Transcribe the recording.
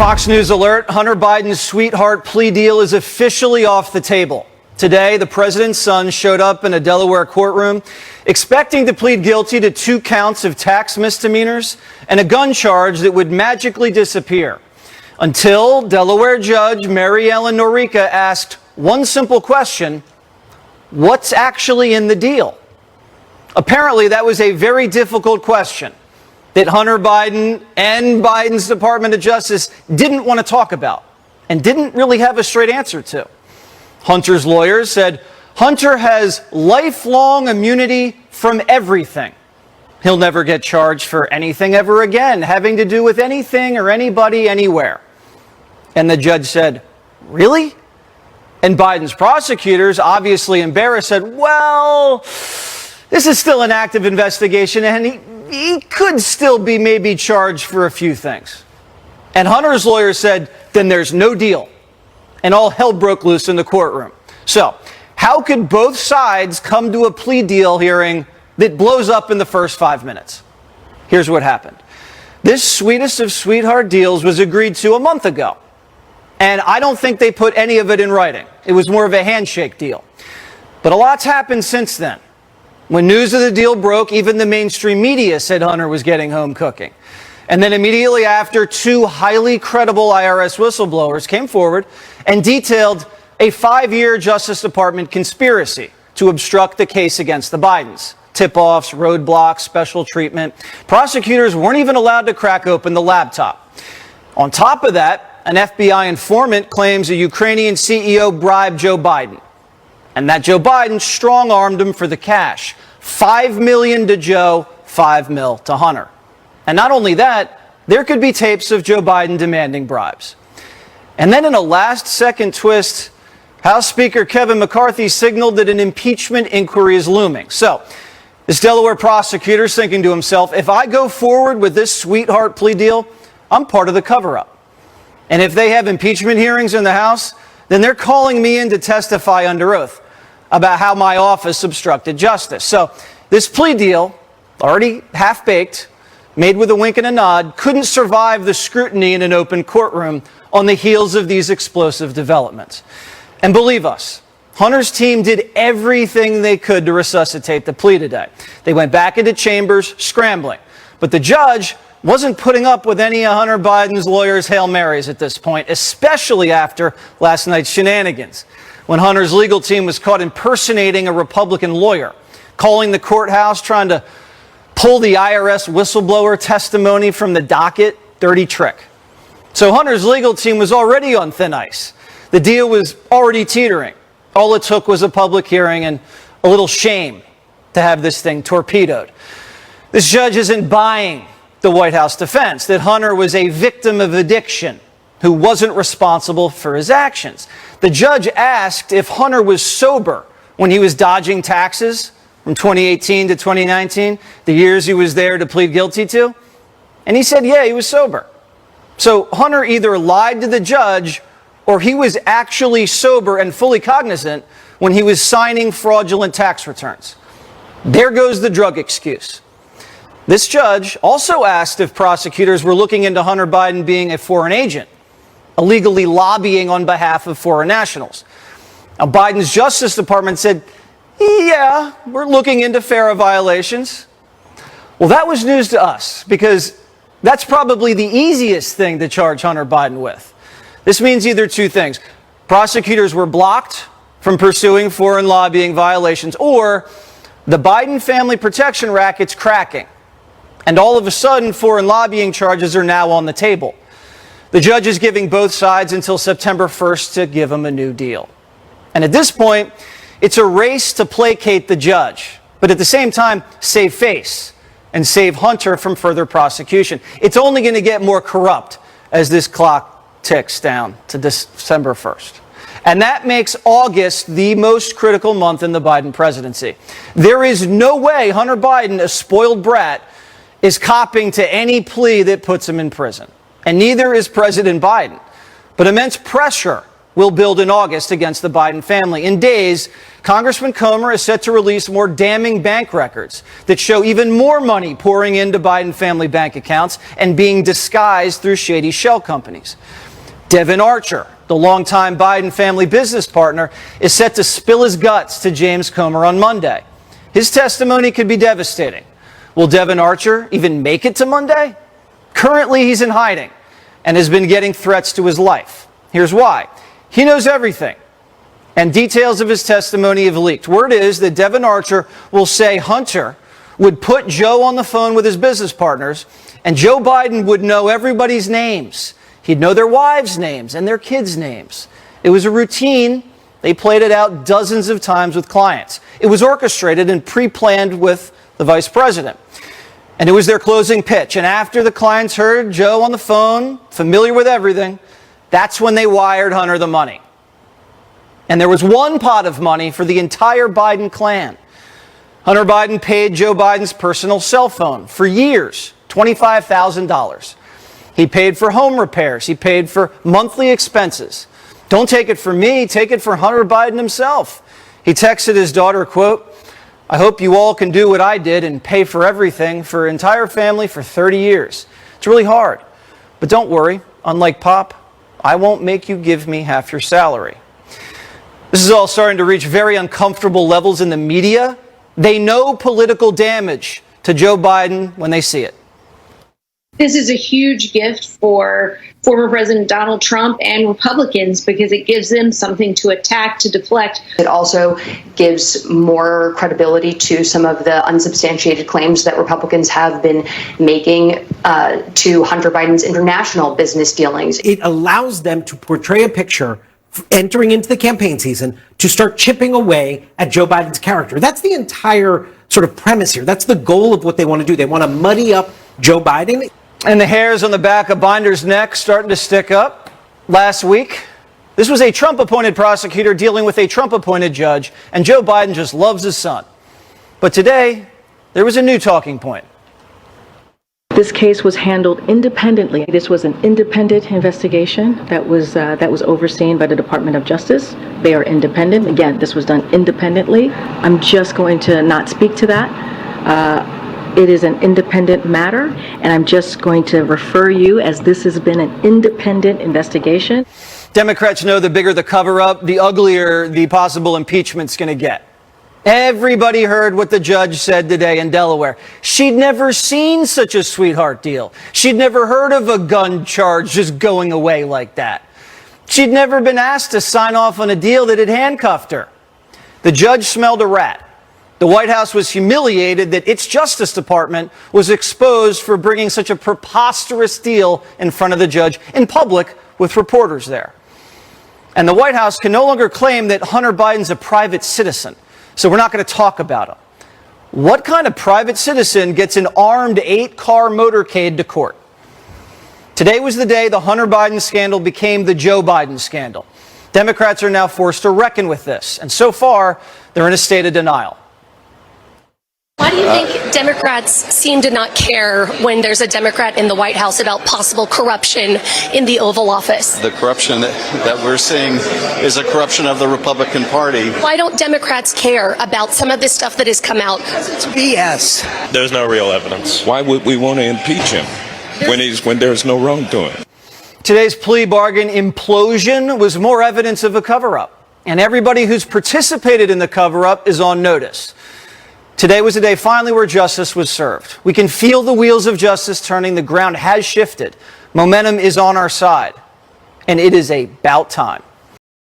Fox News alert, Hunter Biden's sweetheart plea deal is officially off the table. Today, the president's son showed up in a Delaware courtroom expecting to plead guilty to 2 counts of tax misdemeanors and a gun charge that would magically disappear. Until Delaware Judge Mary Ellen Norica asked one simple question: what's actually in the deal? Apparently, that was a very difficult question that Hunter Biden and Biden's Department of Justice didn't want to talk about and didn't really have a straight answer to. Hunter's lawyers said Hunter has lifelong immunity from everything. He'll never get charged for anything ever again having to do with anything or anybody anywhere. And the judge said, "Really?" And Biden's prosecutors, obviously embarrassed, said, "Well, this is still an active investigation and he could still be maybe charged for a few things." And Hunter's lawyer said, "Then there's no deal." And all hell broke loose in the courtroom. So, how could both sides come to a plea deal hearing that blows up in the first 5 minutes? Here's what happened. This sweetest of sweetheart deals was agreed to a month ago. And I don't think they put any of it in writing. It was more of a handshake deal. But a lot's happened since then. When news of the deal broke, even the mainstream media said Hunter was getting home cooking. And then immediately after, 2 highly credible IRS whistleblowers came forward and detailed a 5-year Justice Department conspiracy to obstruct the case against the Bidens. Tip-offs, roadblocks, special treatment. Prosecutors weren't even allowed to crack open the laptop. On top of that, an FBI informant claims a Ukrainian CEO bribed Joe Biden. And that Joe Biden strong-armed him for the cash. $5 million to Joe, $5 million to Hunter. And not only that, there could be tapes of Joe Biden demanding bribes. And then in a last-second twist, House Speaker Kevin McCarthy signaled that an impeachment inquiry is looming. So, this Delaware prosecutor is thinking to himself, if I go forward with this sweetheart plea deal, I'm part of the cover-up. And if they have impeachment hearings in the House, then they're calling me in to testify under oath about how my office obstructed justice. So this plea deal, already half-baked, made with a wink and a nod, couldn't survive the scrutiny in an open courtroom on the heels of these explosive developments. And believe us, Hunter's team did everything they could to resuscitate the plea today. They went back into chambers, scrambling. But the judge wasn't putting up with any of Hunter Biden's lawyers' Hail Marys at this point, especially after last night's shenanigans, when Hunter's legal team was caught impersonating a Republican lawyer, calling the courthouse, trying to pull the IRS whistleblower testimony from the docket. Dirty trick. So Hunter's legal team was already on thin ice. The deal was already teetering. All it took was a public hearing and a little shame to have this thing torpedoed. This judge isn't buying the White House defense that Hunter was a victim of addiction who wasn't responsible for his actions. The judge asked if Hunter was sober when he was dodging taxes from 2018 to 2019, the years he was there to plead guilty to. And he said, yeah, he was sober. So Hunter either lied to the judge or he was actually sober and fully cognizant when he was signing fraudulent tax returns. There goes the drug excuse. This judge also asked if prosecutors were looking into Hunter Biden being a foreign agent, illegally lobbying on behalf of foreign nationals. Now, Biden's Justice Department said, yeah, we're looking into FARA violations. Well, that was news to us because that's probably the easiest thing to charge Hunter Biden with. This means either 2 things. Prosecutors were blocked from pursuing foreign lobbying violations, or the Biden family protection racket's cracking. And all of a sudden, foreign lobbying charges are now on the table. The judge is giving both sides until September 1st to give them a new deal. And at this point, it's a race to placate the judge, but at the same time, save face and save Hunter from further prosecution. It's only going to get more corrupt as this clock ticks down to December 1st. And that makes August the most critical month in the Biden presidency. There is no way Hunter Biden, a spoiled brat, is copping to any plea that puts him in prison. And neither is President Biden. But immense pressure will build in August against the Biden family. In days, Congressman Comer is set to release more damning bank records that show even more money pouring into Biden family bank accounts and being disguised through shady shell companies. Devin Archer, the longtime Biden family business partner, is set to spill his guts to James Comer on Monday. His testimony could be devastating. Will Devin Archer even make it to Monday? Currently, he's in hiding and has been getting threats to his life. Here's why. He knows everything, and details of his testimony have leaked. Word is that Devin Archer will say Hunter would put Joe on the phone with his business partners, and Joe Biden would know everybody's names. He'd know their wives' names and their kids' names. It was a routine. They played it out dozens of times with clients. It was orchestrated and pre-planned with the vice president. And it was their closing pitch. And after the clients heard Joe on the phone, familiar with everything, that's when they wired Hunter the money. And there was one pot of money for the entire Biden clan. Hunter Biden paid Joe Biden's personal cell phone for years, $25,000. He paid for home repairs. He paid for monthly expenses. Don't take it for me, take it for Hunter Biden himself. He texted his daughter, quote, "I hope you all can do what I did and pay for everything for an entire family for 30 years. It's really hard. But don't worry, unlike Pop, I won't make you give me half your salary." This is all starting to reach very uncomfortable levels in the media. They know political damage to Joe Biden when they see it. This is a huge gift for former President Donald Trump and Republicans because it gives them something to attack, to deflect. It also gives more credibility to some of the unsubstantiated claims that Republicans have been making to Hunter Biden's international business dealings. It allows them to portray a picture entering into the campaign season to start chipping away at Joe Biden's character. That's the entire sort of premise here. That's the goal of what they want to do. They want to muddy up Joe Biden. And the hairs on the back of Binder's neck starting to stick up. Last week, this was a Trump-appointed prosecutor dealing with a Trump-appointed judge, and Joe Biden just loves his son. But today, there was a new talking point. This case was handled independently. This was an independent investigation that was overseen by the Department of Justice. They are independent. Again, this was done independently. I'm just going to not speak to that. It is an independent matter, and I'm just going to refer you as this has been an independent investigation. Democrats know the bigger the cover-up, the uglier the possible impeachment's going to get. Everybody heard what the judge said today in Delaware. She'd never seen such a sweetheart deal. She'd never heard of a gun charge just going away like that. She'd never been asked to sign off on a deal that had handcuffed her. The judge smelled a rat. The White House was humiliated that its Justice Department was exposed for bringing such a preposterous deal in front of the judge in public with reporters there. And the White House can no longer claim that Hunter Biden's a private citizen, so we're not going to talk about him. What kind of private citizen gets an armed 8-car motorcade to court? Today was the day the Hunter Biden scandal became the Joe Biden scandal. Democrats are now forced to reckon with this, and so far, they're in a state of denial. Why do you think Democrats seem to not care when there's a Democrat in the White House about possible corruption in the Oval Office? The corruption that we're seeing is a corruption of the Republican Party. Why don't Democrats care about some of this stuff that has come out? It's BS. There's no real evidence. Why would we want to impeach him when there's no wrongdoing? Today's plea bargain implosion was more evidence of a cover-up, and everybody who's participated in the cover-up is on notice. Today was the day finally where justice was served. We can feel the wheels of justice turning. The ground has shifted. Momentum is on our side. And it is about time.